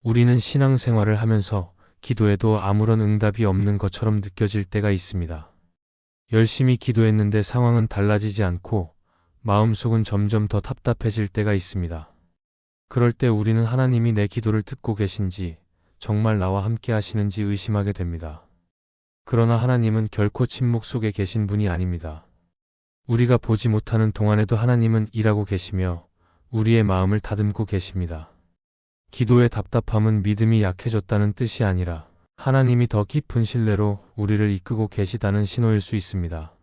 우리는 신앙생활을 하면서 기도해도 아무런 응답이 없는 것처럼 느껴질 때가 있습니다. 열심히 기도했는데 상황은 달라지지 않고 마음속은 점점 더 답답해질 때가 있습니다. 그럴 때 우리는 하나님이 내 기도를 듣고 계신지, 정말 나와 함께 하시는지 의심하게 됩니다. 그러나 하나님은 결코 침묵 속에 계신 분이 아닙니다. 우리가 보지 못하는 동안에도 하나님은 일하고 계시며 우리의 마음을 다듬고 계십니다. 기도의 답답함은 믿음이 약해졌다는 뜻이 아니라 하나님이 더 깊은 신뢰로 우리를 이끌고 계시다는 신호일 수 있습니다.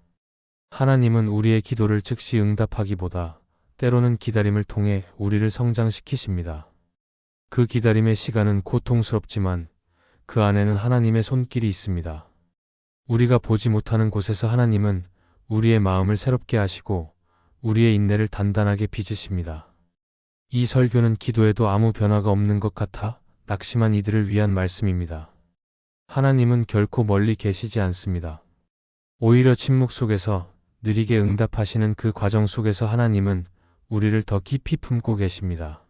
하나님은 우리의 기도를 즉시 응답하기보다 때로는 기다림을 통해 우리를 성장시키십니다. 그 기다림의 시간은 고통스럽지만 그 안에는 하나님의 손길이 있습니다. 우리가 보지 못하는 곳에서 하나님은 우리의 마음을 새롭게 하시고 우리의 인내를 단단하게 빚으십니다. 이 설교는 기도에도 아무 변화가 없는 것 같아 낙심한 이들을 위한 말씀입니다. 하나님은 결코 멀리 계시지 않습니다. 오히려 침묵 속에서 느리게 응답하시는 그 과정 속에서 하나님은 우리를 더 깊이 품고 계십니다.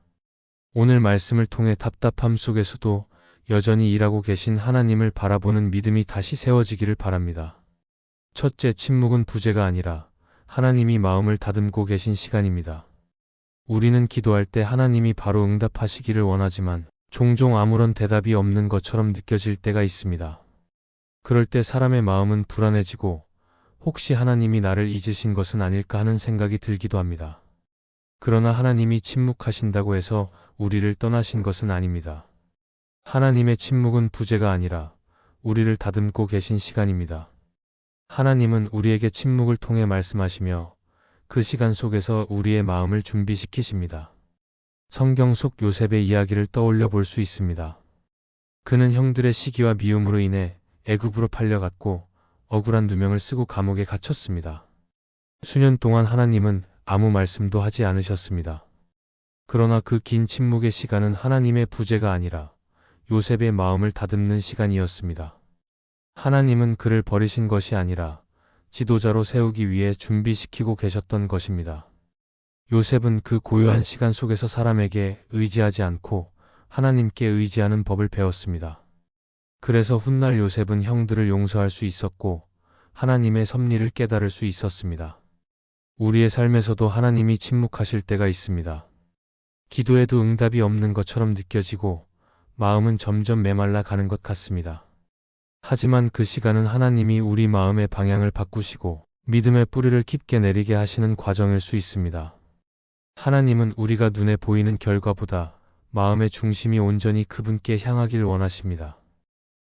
오늘 말씀을 통해 답답함 속에서도 여전히 일하고 계신 하나님을 바라보는 믿음이 다시 세워지기를 바랍니다. 첫째, 침묵은 부재가 아니라 하나님이 마음을 다듬고 계신 시간입니다. 우리는 기도할 때 하나님이 바로 응답하시기를 원하지만 종종 아무런 대답이 없는 것처럼 느껴질 때가 있습니다. 그럴 때 사람의 마음은 불안해지고 혹시 하나님이 나를 잊으신 것은 아닐까 하는 생각이 들기도 합니다. 그러나 하나님이 침묵하신다고 해서 우리를 떠나신 것은 아닙니다. 하나님의 침묵은 부재가 아니라 우리를 다듬고 계신 시간입니다. 하나님은 우리에게 침묵을 통해 말씀하시며 그 시간 속에서 우리의 마음을 준비시키십니다. 성경 속 요셉의 이야기를 떠올려 볼 수 있습니다. 그는 형들의 시기와 미움으로 인해 애굽으로 팔려갔고 억울한 누명을 쓰고 감옥에 갇혔습니다. 수년 동안 하나님은 아무 말씀도 하지 않으셨습니다. 그러나 그 긴 침묵의 시간은 하나님의 부재가 아니라 요셉의 마음을 다듬는 시간이었습니다. 하나님은 그를 버리신 것이 아니라 지도자로 세우기 위해 준비시키고 계셨던 것입니다. 요셉은 그 고요한 시간 속에서 사람에게 의지하지 않고 하나님께 의지하는 법을 배웠습니다. 그래서 훗날 요셉은 형들을 용서할 수 있었고 하나님의 섭리를 깨달을 수 있었습니다. 우리의 삶에서도 하나님이 침묵하실 때가 있습니다. 기도에도 응답이 없는 것처럼 느껴지고 마음은 점점 메말라 가는 것 같습니다. 하지만 그 시간은 하나님이 우리 마음의 방향을 바꾸시고 믿음의 뿌리를 깊게 내리게 하시는 과정일 수 있습니다. 하나님은 우리가 눈에 보이는 결과보다 마음의 중심이 온전히 그분께 향하길 원하십니다.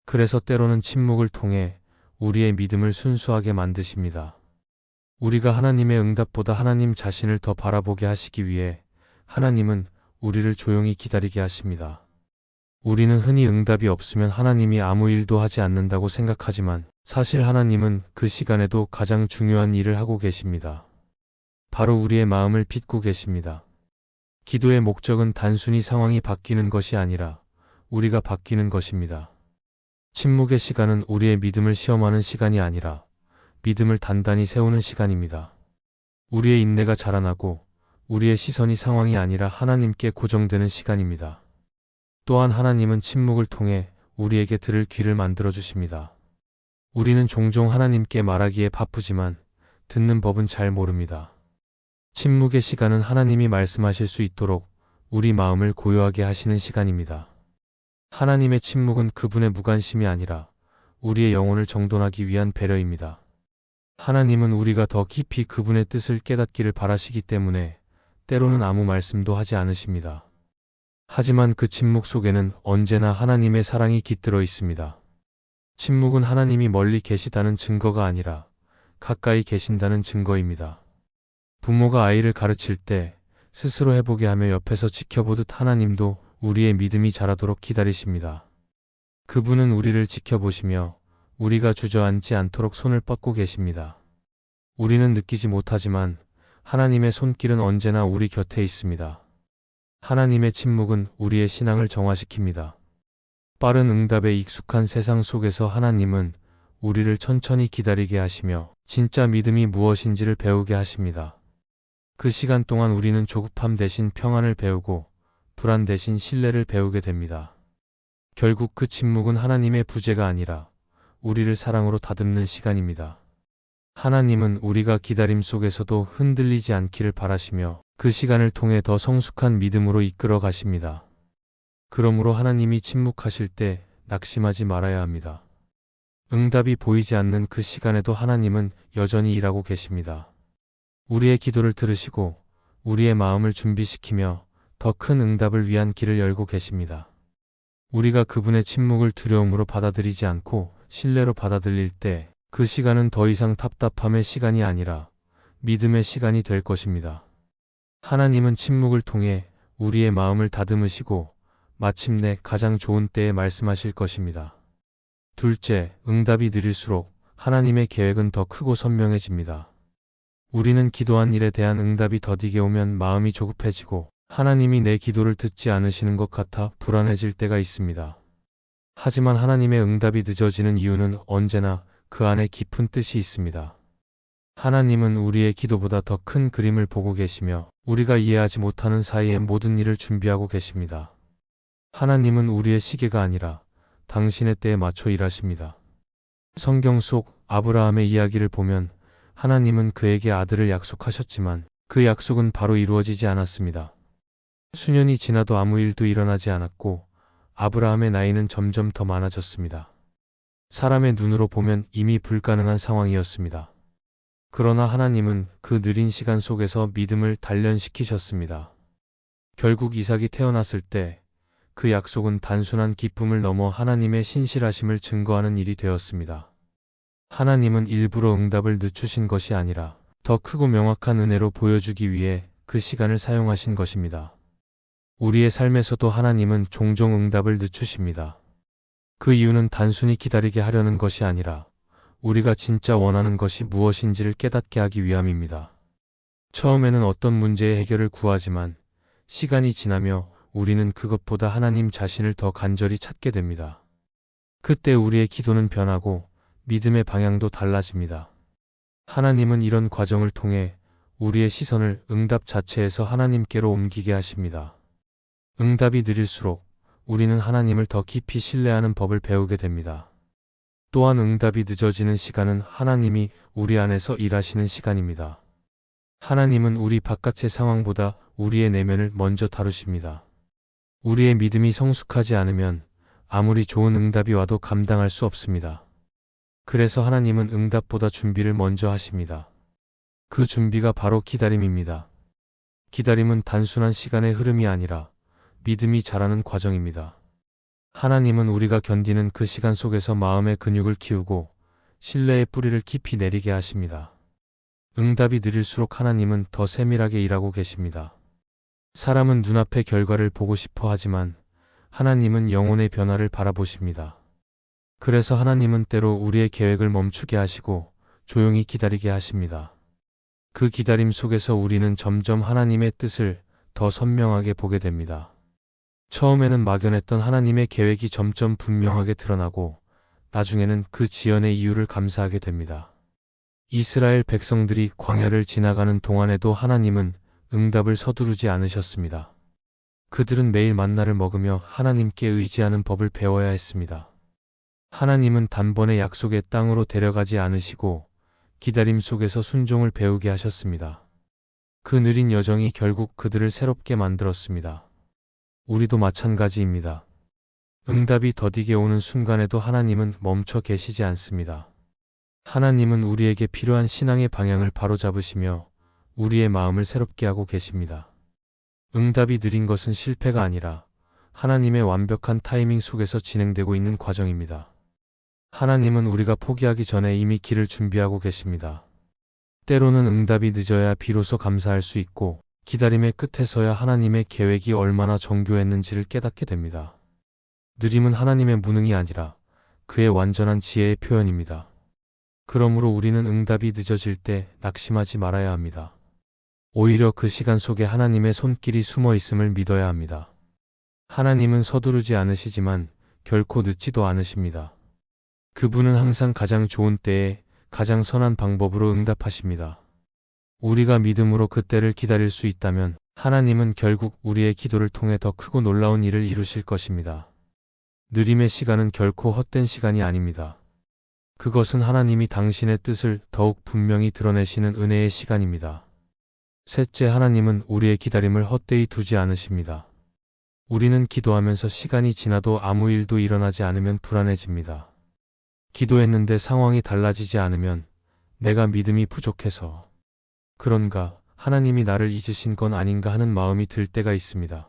그래서 때로는 침묵을 통해 우리의 믿음을 순수하게 만드십니다. 우리가 하나님의 응답보다 하나님 자신을 더 바라보게 하시기 위해 하나님은 우리를 조용히 기다리게 하십니다. 우리는 흔히 응답이 없으면 하나님이 아무 일도 하지 않는다고 생각하지만 사실 하나님은 그 시간에도 가장 중요한 일을 하고 계십니다. 바로 우리의 마음을 빚고 계십니다. 기도의 목적은 단순히 상황이 바뀌는 것이 아니라 우리가 바뀌는 것입니다. 침묵의 시간은 우리의 믿음을 시험하는 시간이 아니라 믿음을 단단히 세우는 시간입니다. 우리의 인내가 자라나고 우리의 시선이 상황이 아니라 하나님께 고정되는 시간입니다. 또한 하나님은 침묵을 통해 우리에게 들을 귀를 만들어 주십니다. 우리는 종종 하나님께 말하기에 바쁘지만 듣는 법은 잘 모릅니다. 침묵의 시간은 하나님이 말씀하실 수 있도록 우리 마음을 고요하게 하시는 시간입니다. 하나님의 침묵은 그분의 무관심이 아니라 우리의 영혼을 정돈하기 위한 배려입니다. 하나님은 우리가 더 깊이 그분의 뜻을 깨닫기를 바라시기 때문에 때로는 아무 말씀도 하지 않으십니다. 하지만 그 침묵 속에는 언제나 하나님의 사랑이 깃들어 있습니다. 침묵은 하나님이 멀리 계시다는 증거가 아니라 가까이 계신다는 증거입니다. 부모가 아이를 가르칠 때 스스로 해보게 하며 옆에서 지켜보듯 하나님도 우리의 믿음이 자라도록 기다리십니다. 그분은 우리를 지켜보시며 우리가 주저앉지 않도록 손을 뻗고 계십니다. 우리는 느끼지 못하지만 하나님의 손길은 언제나 우리 곁에 있습니다. 하나님의 침묵은 우리의 신앙을 정화시킵니다. 빠른 응답에 익숙한 세상 속에서 하나님은 우리를 천천히 기다리게 하시며 진짜 믿음이 무엇인지를 배우게 하십니다. 그 시간 동안 우리는 조급함 대신 평안을 배우고 불안 대신 신뢰를 배우게 됩니다. 결국 그 침묵은 하나님의 부재가 아니라 우리를 사랑으로 다듬는 시간입니다. 하나님은 우리가 기다림 속에서도 흔들리지 않기를 바라시며 그 시간을 통해 더 성숙한 믿음으로 이끌어 가십니다. 그러므로 하나님이 침묵하실 때 낙심하지 말아야 합니다. 응답이 보이지 않는 그 시간에도 하나님은 여전히 일하고 계십니다. 우리의 기도를 들으시고 우리의 마음을 준비시키며 더 큰 응답을 위한 길을 열고 계십니다. 우리가 그분의 침묵을 두려움으로 받아들이지 않고 신뢰로 받아들일 때 그 시간은 더 이상 답답함의 시간이 아니라 믿음의 시간이 될 것입니다. 하나님은 침묵을 통해 우리의 마음을 다듬으시고 마침내 가장 좋은 때에 말씀하실 것입니다. 둘째, 응답이 느릴수록 하나님의 계획은 더 크고 선명해집니다. 우리는 기도한 일에 대한 응답이 더디게 오면 마음이 조급해지고 하나님이 내 기도를 듣지 않으시는 것 같아 불안해질 때가 있습니다. 하지만 하나님의 응답이 늦어지는 이유는 언제나 그 안에 깊은 뜻이 있습니다. 하나님은 우리의 기도보다 더 큰 그림을 보고 계시며 우리가 이해하지 못하는 사이에 모든 일을 준비하고 계십니다. 하나님은 우리의 시계가 아니라 당신의 때에 맞춰 일하십니다. 성경 속 아브라함의 이야기를 보면 하나님은 그에게 아들을 약속하셨지만 그 약속은 바로 이루어지지 않았습니다. 수년이 지나도 아무 일도 일어나지 않았고 아브라함의 나이는 점점 더 많아졌습니다. 사람의 눈으로 보면 이미 불가능한 상황이었습니다. 그러나 하나님은 그 느린 시간 속에서 믿음을 단련시키셨습니다. 결국 이삭이 태어났을 때 그 약속은 단순한 기쁨을 넘어 하나님의 신실하심을 증거하는 일이 되었습니다. 하나님은 일부러 응답을 늦추신 것이 아니라 더 크고 명확한 은혜로 보여주기 위해 그 시간을 사용하신 것입니다. 우리의 삶에서도 하나님은 종종 응답을 늦추십니다. 그 이유는 단순히 기다리게 하려는 것이 아니라 우리가 진짜 원하는 것이 무엇인지를 깨닫게 하기 위함입니다. 처음에는 어떤 문제의 해결을 구하지만 시간이 지나며 우리는 그것보다 하나님 자신을 더 간절히 찾게 됩니다. 그때 우리의 기도는 변하고 믿음의 방향도 달라집니다. 하나님은 이런 과정을 통해 우리의 시선을 응답 자체에서 하나님께로 옮기게 하십니다. 응답이 느릴수록 우리는 하나님을 더 깊이 신뢰하는 법을 배우게 됩니다. 또한 응답이 늦어지는 시간은 하나님이 우리 안에서 일하시는 시간입니다. 하나님은 우리 바깥의 상황보다 우리의 내면을 먼저 다루십니다. 우리의 믿음이 성숙하지 않으면 아무리 좋은 응답이 와도 감당할 수 없습니다. 그래서 하나님은 응답보다 준비를 먼저 하십니다. 그 준비가 바로 기다림입니다. 기다림은 단순한 시간의 흐름이 아니라 믿음이 자라는 과정입니다. 하나님은 우리가 견디는 그 시간 속에서 마음의 근육을 키우고 신뢰의 뿌리를 깊이 내리게 하십니다. 응답이 느릴수록 하나님은 더 세밀하게 일하고 계십니다. 사람은 눈앞의 결과를 보고 싶어 하지만 하나님은 영혼의 변화를 바라보십니다. 그래서 하나님은 때로 우리의 계획을 멈추게 하시고 조용히 기다리게 하십니다. 그 기다림 속에서 우리는 점점 하나님의 뜻을 더 선명하게 보게 됩니다. 처음에는 막연했던 하나님의 계획이 점점 분명하게 드러나고 나중에는 그 지연의 이유를 감사하게 됩니다. 이스라엘 백성들이 광야를 지나가는 동안에도 하나님은 응답을 서두르지 않으셨습니다. 그들은 매일 만나를 먹으며 하나님께 의지하는 법을 배워야 했습니다. 하나님은 단번에 약속의 땅으로 데려가지 않으시고 기다림 속에서 순종을 배우게 하셨습니다. 그 느린 여정이 결국 그들을 새롭게 만들었습니다. 우리도 마찬가지입니다. 응답이 더디게 오는 순간에도 하나님은 멈춰 계시지 않습니다. 하나님은 우리에게 필요한 신앙의 방향을 바로잡으시며 우리의 마음을 새롭게 하고 계십니다. 응답이 느린 것은 실패가 아니라 하나님의 완벽한 타이밍 속에서 진행되고 있는 과정입니다. 하나님은 우리가 포기하기 전에 이미 길을 준비하고 계십니다. 때로는 응답이 늦어야 비로소 감사할 수 있고 기다림의 끝에서야 하나님의 계획이 얼마나 정교했는지를 깨닫게 됩니다. 느림은 하나님의 무능이 아니라 그의 완전한 지혜의 표현입니다. 그러므로 우리는 응답이 늦어질 때 낙심하지 말아야 합니다. 오히려 그 시간 속에 하나님의 손길이 숨어 있음을 믿어야 합니다. 하나님은 서두르지 않으시지만 결코 늦지도 않으십니다. 그분은 항상 가장 좋은 때에 가장 선한 방법으로 응답하십니다. 우리가 믿음으로 그 때를 기다릴 수 있다면 하나님은 결국 우리의 기도를 통해 더 크고 놀라운 일을 이루실 것입니다. 느림의 시간은 결코 헛된 시간이 아닙니다. 그것은 하나님이 당신의 뜻을 더욱 분명히 드러내시는 은혜의 시간입니다. 셋째, 하나님은 우리의 기다림을 헛되이 두지 않으십니다. 우리는 기도하면서 시간이 지나도 아무 일도 일어나지 않으면 불안해집니다. 기도했는데 상황이 달라지지 않으면 내가 믿음이 부족해서 그런가, 하나님이 나를 잊으신 건 아닌가 하는 마음이 들 때가 있습니다.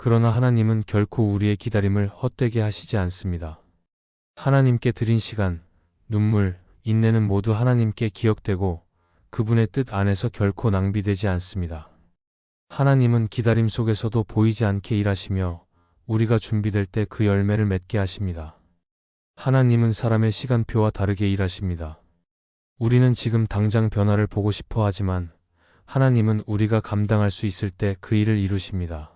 그러나 하나님은 결코 우리의 기다림을 헛되게 하시지 않습니다. 하나님께 드린 시간, 눈물, 인내는 모두 하나님께 기억되고 그분의 뜻 안에서 결코 낭비되지 않습니다. 하나님은 기다림 속에서도 보이지 않게 일하시며 우리가 준비될 때 그 열매를 맺게 하십니다. 하나님은 사람의 시간표와 다르게 일하십니다. 우리는 지금 당장 변화를 보고 싶어 하지만 하나님은 우리가 감당할 수 있을 때 그 일을 이루십니다.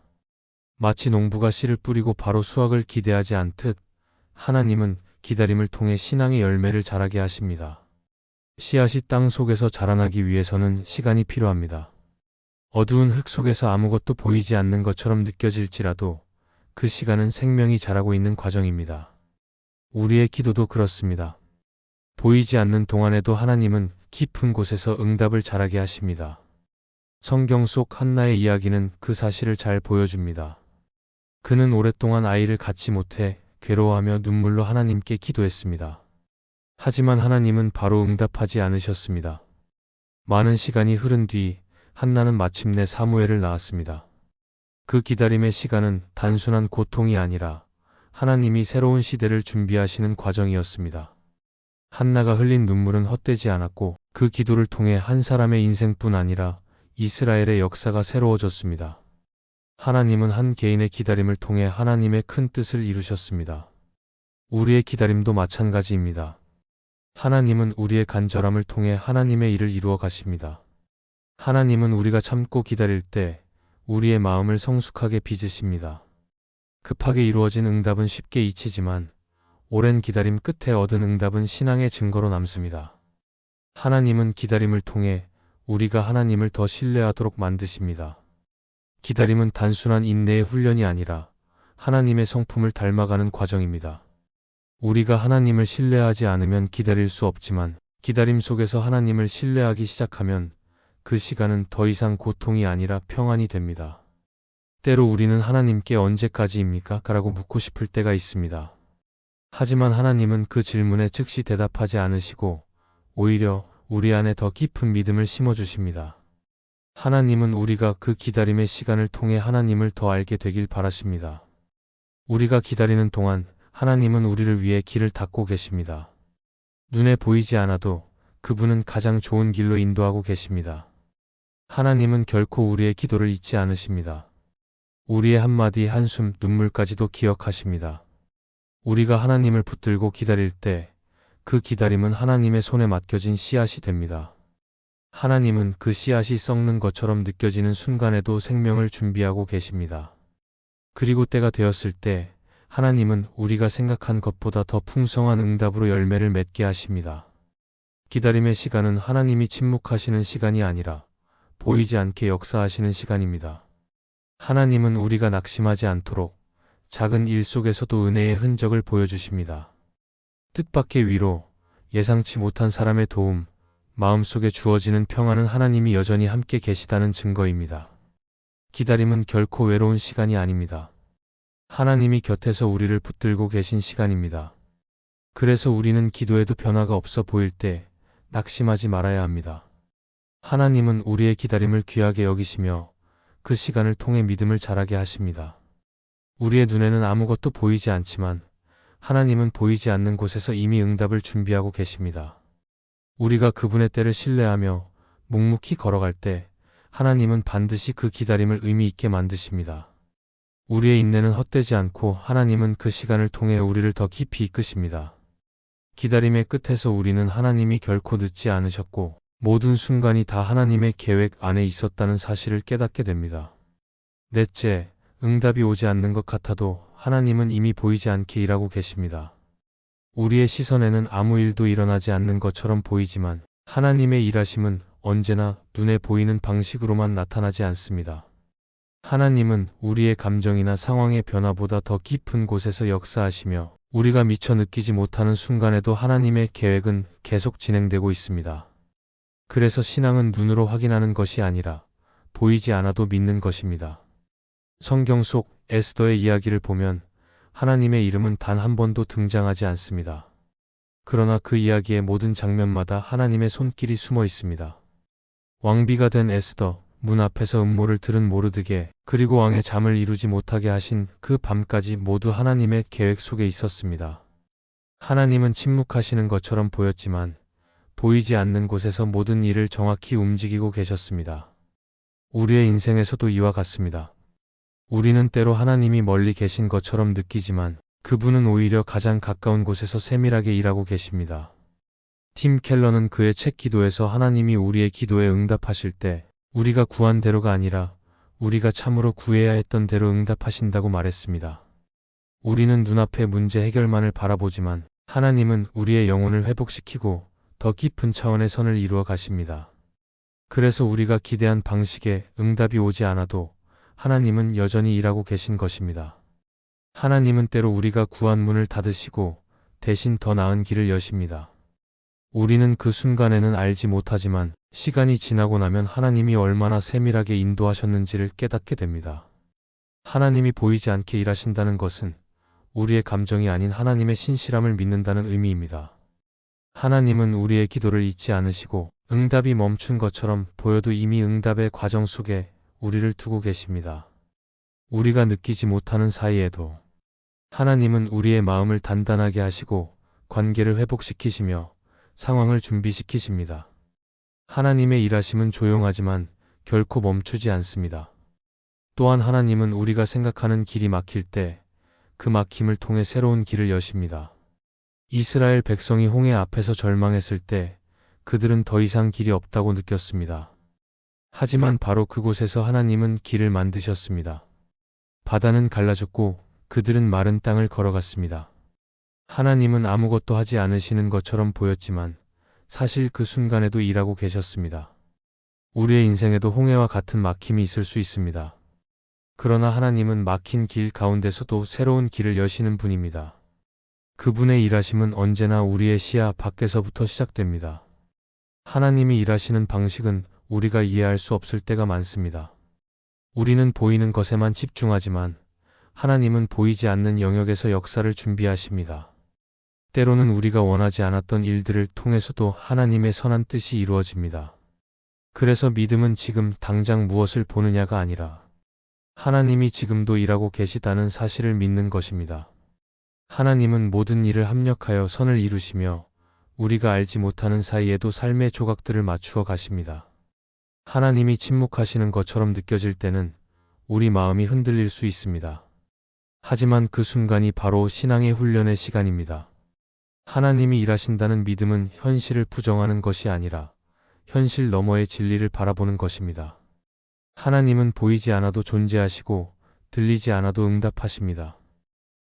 마치 농부가 씨를 뿌리고 바로 수확을 기대하지 않듯 하나님은 기다림을 통해 신앙의 열매를 자라게 하십니다. 씨앗이 땅 속에서 자라나기 위해서는 시간이 필요합니다. 어두운 흙 속에서 아무것도 보이지 않는 것처럼 느껴질지라도 그 시간은 생명이 자라고 있는 과정입니다. 우리의 기도도 그렇습니다. 보이지 않는 동안에도 하나님은 깊은 곳에서 응답을 자라게 하십니다. 성경 속 한나의 이야기는 그 사실을 잘 보여줍니다. 그는 오랫동안 아이를 갖지 못해 괴로워하며 눈물로 하나님께 기도했습니다. 하지만 하나님은 바로 응답하지 않으셨습니다. 많은 시간이 흐른 뒤 한나는 마침내 사무엘을 낳았습니다. 그 기다림의 시간은 단순한 고통이 아니라 하나님이 새로운 시대를 준비하시는 과정이었습니다. 한나가 흘린 눈물은 헛되지 않았고 그 기도를 통해 한 사람의 인생뿐 아니라 이스라엘의 역사가 새로워졌습니다. 하나님은 한 개인의 기다림을 통해 하나님의 큰 뜻을 이루셨습니다. 우리의 기다림도 마찬가지입니다. 하나님은 우리의 간절함을 통해 하나님의 일을 이루어 가십니다. 하나님은 우리가 참고 기다릴 때 우리의 마음을 성숙하게 빚으십니다. 급하게 이루어진 응답은 쉽게 잊히지만 오랜 기다림 끝에 얻은 응답은 신앙의 증거로 남습니다. 하나님은 기다림을 통해 우리가 하나님을 더 신뢰하도록 만드십니다. 기다림은 단순한 인내의 훈련이 아니라 하나님의 성품을 닮아가는 과정입니다. 우리가 하나님을 신뢰하지 않으면 기다릴 수 없지만 기다림 속에서 하나님을 신뢰하기 시작하면 그 시간은 더 이상 고통이 아니라 평안이 됩니다. 때로 우리는 하나님께 언제까지입니까? 라고 묻고 싶을 때가 있습니다. 하지만 하나님은 그 질문에 즉시 대답하지 않으시고 오히려 우리 안에 더 깊은 믿음을 심어주십니다. 하나님은 우리가 그 기다림의 시간을 통해 하나님을 더 알게 되길 바라십니다. 우리가 기다리는 동안 하나님은 우리를 위해 길을 닦고 계십니다. 눈에 보이지 않아도 그분은 가장 좋은 길로 인도하고 계십니다. 하나님은 결코 우리의 기도를 잊지 않으십니다. 우리의 한마디 한숨 눈물까지도 기억하십니다. 우리가 하나님을 붙들고 기다릴 때 그 기다림은 하나님의 손에 맡겨진 씨앗이 됩니다. 하나님은 그 씨앗이 썩는 것처럼 느껴지는 순간에도 생명을 준비하고 계십니다. 그리고 때가 되었을 때 하나님은 우리가 생각한 것보다 더 풍성한 응답으로 열매를 맺게 하십니다. 기다림의 시간은 하나님이 침묵하시는 시간이 아니라 보이지 않게 역사하시는 시간입니다. 하나님은 우리가 낙심하지 않도록 작은 일 속에서도 은혜의 흔적을 보여주십니다. 뜻밖의 위로, 예상치 못한 사람의 도움, 마음속에 주어지는 평안은 하나님이 여전히 함께 계시다는 증거입니다. 기다림은 결코 외로운 시간이 아닙니다. 하나님이 곁에서 우리를 붙들고 계신 시간입니다. 그래서 우리는 기도에도 변화가 없어 보일 때 낙심하지 말아야 합니다. 하나님은 우리의 기다림을 귀하게 여기시며 그 시간을 통해 믿음을 자라게 하십니다. 우리의 눈에는 아무것도 보이지 않지만 하나님은 보이지 않는 곳에서 이미 응답을 준비하고 계십니다. 우리가 그분의 때를 신뢰하며 묵묵히 걸어갈 때 하나님은 반드시 그 기다림을 의미 있게 만드십니다. 우리의 인내는 헛되지 않고 하나님은 그 시간을 통해 우리를 더 깊이 이끄십니다. 기다림의 끝에서 우리는 하나님이 결코 늦지 않으셨고 모든 순간이 다 하나님의 계획 안에 있었다는 사실을 깨닫게 됩니다. 넷째, 응답이 오지 않는 것 같아도 하나님은 이미 보이지 않게 일하고 계십니다. 우리의 시선에는 아무 일도 일어나지 않는 것처럼 보이지만 하나님의 일하심은 언제나 눈에 보이는 방식으로만 나타나지 않습니다. 하나님은 우리의 감정이나 상황의 변화보다 더 깊은 곳에서 역사하시며 우리가 미처 느끼지 못하는 순간에도 하나님의 계획은 계속 진행되고 있습니다. 그래서 신앙은 눈으로 확인하는 것이 아니라 보이지 않아도 믿는 것입니다. 성경 속 에스더의 이야기를 보면 하나님의 이름은 단 한 번도 등장하지 않습니다. 그러나 그 이야기의 모든 장면마다 하나님의 손길이 숨어 있습니다. 왕비가 된 에스더, 문 앞에서 음모를 들은 모르드게, 그리고 왕의 잠을 이루지 못하게 하신 그 밤까지 모두 하나님의 계획 속에 있었습니다. 하나님은 침묵하시는 것처럼 보였지만 보이지 않는 곳에서 모든 일을 정확히 움직이고 계셨습니다. 우리의 인생에서도 이와 같습니다. 우리는 때로 하나님이 멀리 계신 것처럼 느끼지만 그분은 오히려 가장 가까운 곳에서 세밀하게 일하고 계십니다. 팀 켈러는 그의 책 기도에서 하나님이 우리의 기도에 응답하실 때 우리가 구한 대로가 아니라 우리가 참으로 구해야 했던 대로 응답하신다고 말했습니다. 우리는 눈앞의 문제 해결만을 바라보지만 하나님은 우리의 영혼을 회복시키고 더 깊은 차원의 선을 이루어 가십니다. 그래서 우리가 기대한 방식의 응답이 오지 않아도 하나님은 여전히 일하고 계신 것입니다. 하나님은 때로 우리가 구한 문을 닫으시고 대신 더 나은 길을 여십니다. 우리는 그 순간에는 알지 못하지만 시간이 지나고 나면 하나님이 얼마나 세밀하게 인도하셨는지를 깨닫게 됩니다. 하나님이 보이지 않게 일하신다는 것은 우리의 감정이 아닌 하나님의 신실함을 믿는다는 의미입니다. 하나님은 우리의 기도를 잊지 않으시고 응답이 멈춘 것처럼 보여도 이미 응답의 과정 속에 우리를 두고 계십니다. 우리가 느끼지 못하는 사이에도 하나님은 우리의 마음을 단단하게 하시고 관계를 회복시키시며 상황을 준비시키십니다. 하나님의 일하심은 조용하지만 결코 멈추지 않습니다. 또한 하나님은 우리가 생각하는 길이 막힐 때 그 막힘을 통해 새로운 길을 여십니다. 이스라엘 백성이 홍해 앞에서 절망했을 때 그들은 더 이상 길이 없다고 느꼈습니다. 하지만 바로 그곳에서 하나님은 길을 만드셨습니다. 바다는 갈라졌고 그들은 마른 땅을 걸어갔습니다. 하나님은 아무것도 하지 않으시는 것처럼 보였지만 사실 그 순간에도 일하고 계셨습니다. 우리의 인생에도 홍해와 같은 막힘이 있을 수 있습니다. 그러나 하나님은 막힌 길 가운데서도 새로운 길을 여시는 분입니다. 그분의 일하심은 언제나 우리의 시야 밖에서부터 시작됩니다. 하나님이 일하시는 방식은 우리가 이해할 수 없을 때가 많습니다. 우리는 보이는 것에만 집중하지만 하나님은 보이지 않는 영역에서 역사를 준비하십니다. 때로는 우리가 원하지 않았던 일들을 통해서도 하나님의 선한 뜻이 이루어집니다. 그래서 믿음은 지금 당장 무엇을 보느냐가 아니라 하나님이 지금도 일하고 계시다는 사실을 믿는 것입니다. 하나님은 모든 일을 합력하여 선을 이루시며 우리가 알지 못하는 사이에도 삶의 조각들을 맞추어 가십니다. 하나님이 침묵하시는 것처럼 느껴질 때는 우리 마음이 흔들릴 수 있습니다. 하지만 그 순간이 바로 신앙의 훈련의 시간입니다. 하나님이 일하신다는 믿음은 현실을 부정하는 것이 아니라 현실 너머의 진리를 바라보는 것입니다. 하나님은 보이지 않아도 존재하시고 들리지 않아도 응답하십니다.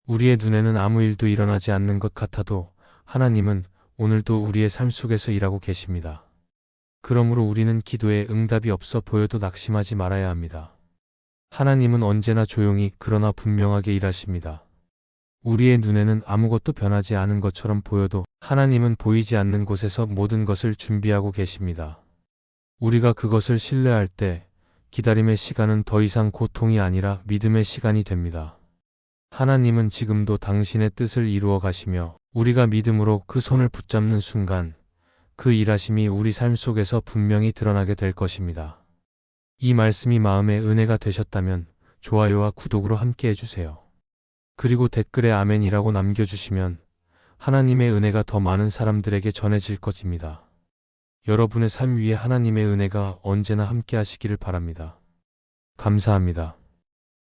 우리의 눈에는 아무 일도 일어나지 않는 것 같아도 하나님은 오늘도 우리의 삶 속에서 일하고 계십니다. 그러므로 우리는 기도에 응답이 없어 보여도 낙심하지 말아야 합니다. 하나님은 언제나 조용히 그러나 분명하게 일하십니다. 우리의 눈에는 아무것도 변하지 않은 것처럼 보여도 하나님은 보이지 않는 곳에서 모든 것을 준비하고 계십니다. 우리가 그것을 신뢰할 때 기다림의 시간은 더 이상 고통이 아니라 믿음의 시간이 됩니다. 하나님은 지금도 당신의 뜻을 이루어 가시며 우리가 믿음으로 그 손을 붙잡는 순간 그 일하심이 우리 삶 속에서 분명히 드러나게 될 것입니다. 이 말씀이 마음의 은혜가 되셨다면 좋아요와 구독으로 함께 해주세요. 그리고 댓글에 아멘이라고 남겨주시면 하나님의 은혜가 더 많은 사람들에게 전해질 것입니다. 여러분의 삶 위에 하나님의 은혜가 언제나 함께 하시기를 바랍니다. 감사합니다.